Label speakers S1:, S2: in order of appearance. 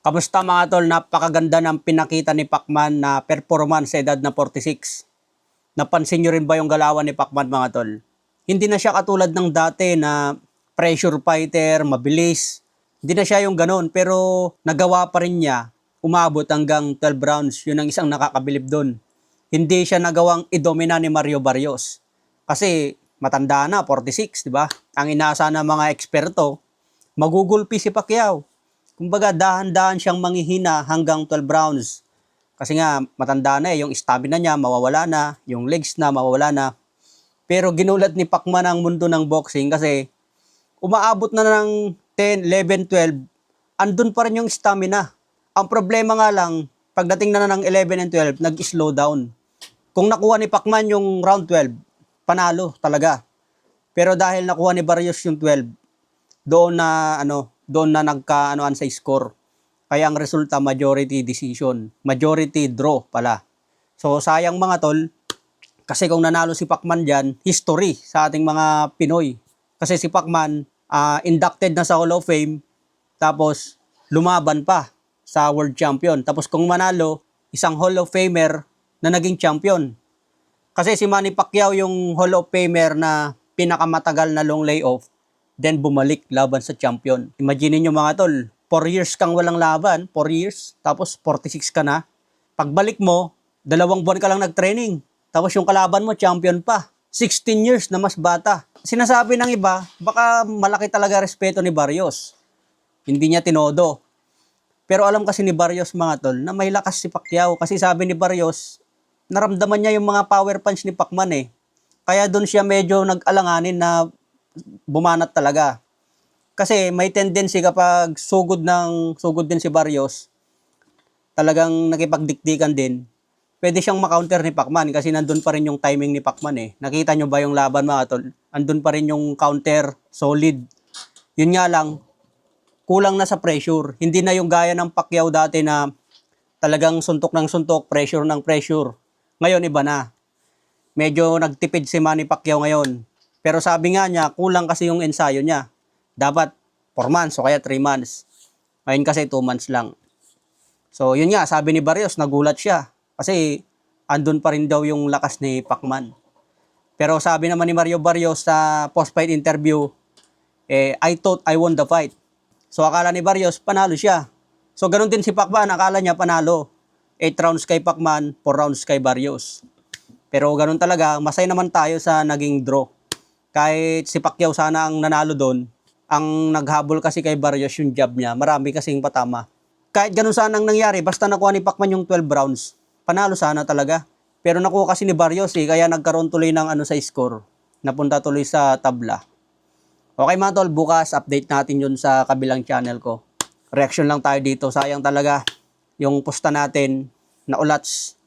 S1: Kamusta mga tol? Napakaganda ng pinakita ni Pacman na performance sa edad na 46. Napansin nyo rin ba yung galawan ni Pacman mga tol? Hindi na siya katulad ng dati na pressure fighter, mabilis. Hindi na siya yung ganun, pero nagawa pa rin niya umabot hanggang 12 rounds. Yun ang isang nakakabilib doon. Hindi siya nagawang idomina ni Mario Barrios. Kasi matanda na, 46, di ba? Ang inaasa ng mga eksperto, magugulpi si Pacquiao. Kumbaga, dahan-dahan siyang manghihina hanggang 12 rounds. Kasi nga, matanda na yung stamina niya, mawawala na, yung legs na, mawawala na. Pero ginulat ni Pacman ang mundo ng boxing kasi umaabot na ng 10, 11, 12, andun pa rin yung stamina. Ang problema nga lang, pagdating na ng 11 and 12, nag-slow down. Kung nakuha ni Pacman yung round 12, panalo talaga. Pero dahil nakuha ni Barrios yung 12, doon na nagkaanoan sa score. Kaya ang resulta majority decision, majority draw pala. So sayang mga tol, kasi kung nanalo si Pacman diyan, history sa ating mga Pinoy. Kasi si Pacman inducted na sa Hall of Fame, tapos lumaban pa sa World Champion. Tapos kung manalo, isang Hall of Famer na naging champion. Kasi si Manny Pacquiao yung Hall of Famer na pinakamatagal na long layoff, then bumalik laban sa champion. Imagine nyo mga tol, 4 years kang walang laban, 4 years, tapos 46 ka na. Pagbalik mo, 2 buwan ka lang nag-training. Tapos yung kalaban mo, champion pa. 16 years na mas bata. Sinasabi ng iba, baka malaki talaga respeto ni Barrios. Hindi niya tinodo. Pero alam kasi ni Barrios mga tol, na may lakas si Pacquiao. Kasi sabi ni Barrios, naramdaman niya yung mga power punch ni Pacman eh. Kaya doon siya medyo nag-alanganin na bumanat talaga. Kasi may tendency kapag sugod din si Barrios, talagang nakipagdikdikan din, pwede siyang makounter ni Pacman kasi nandun pa rin yung timing ni Pacman eh. Nakita nyo ba yung laban mga tol? Andun pa rin yung counter, solid. Yun nga lang, kulang na sa pressure. Hindi na yung gaya ng Pacquiao dati na talagang suntok ng suntok, pressure ng pressure. Ngayon iba na. Medyo nagtipid si Manny Pacquiao ngayon. Pero sabi nga niya, kulang kasi yung ensayo niya. Dapat 4 months o kaya 3 months. Ngayon kasi 2 months lang. So yun nga, sabi ni Barrios, nagulat siya. Kasi andun pa rin daw yung lakas ni Pacman. Pero sabi naman ni Mario Barrios sa post-fight interview, I thought I won the fight. So akala ni Barrios, panalo siya. So ganun din si Pacman, akala niya panalo. 8 rounds kay Pacman, 4 rounds kay Barrios. Pero ganun talaga, masaya naman tayo sa naging draw. Kahit si Pacquiao sana ang nanalo doon, ang naghabol kasi kay Barrios yung jab niya, marami kasing patama. Kahit ganun sana ang nangyari, basta nakuha ni Pacman yung 12 rounds, panalo sana talaga. Pero nakuha kasi ni Barrios kaya nagkaroon tuloy ng sa score, napunta tuloy sa tabla. Okay mga tol, bukas update natin yun sa kabilang channel ko. Reaction lang tayo dito, sayang talaga yung posta natin na ulats.